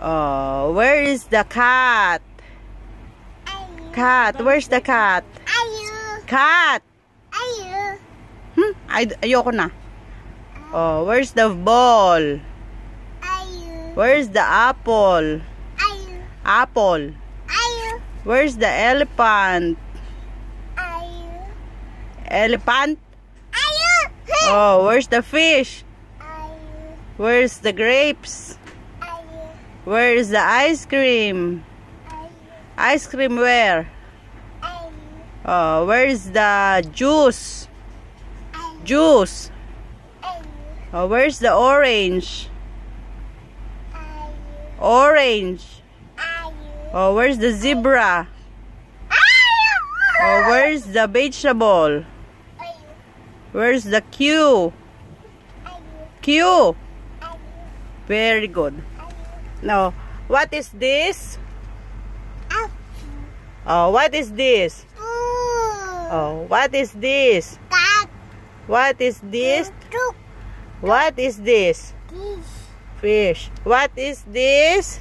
Oh, where is the cat? Cat, where's the cat? Cat! Ayoko na. Oh, where's the ball? Where's the apple? Apple. Where's the elephant? Elephant? Oh, where's the fish? Where's the grapes? Where's the ice cream? Ice cream where? Oh, where's the juice? Juice. Oh, where's the orange? Orange. Oh, where's the zebra? Oh, where's the vegetable? Where's the Q? Q. Very good. Now, what is this? Oh, what is this? Oh, what is this? What is this? What is this? Fish. What is this?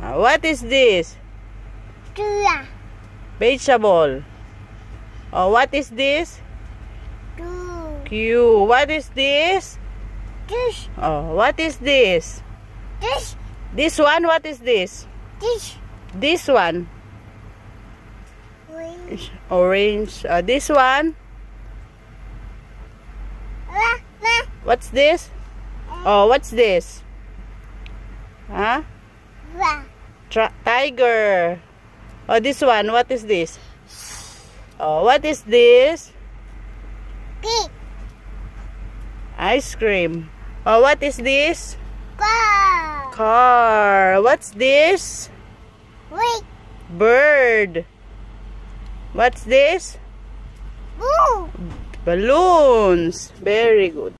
What is this? Vegetable. Oh, what is this? Q. What is this? Oh, what is this? This one, what is this? This one. Orange. This one. What's this? Oh, what's this? Huh? Tiger. Oh, this one, what is this? Oh, what is this? Ice cream. Oh, what is this? Car. What's this? Bird. What's this? Balloons. Very good.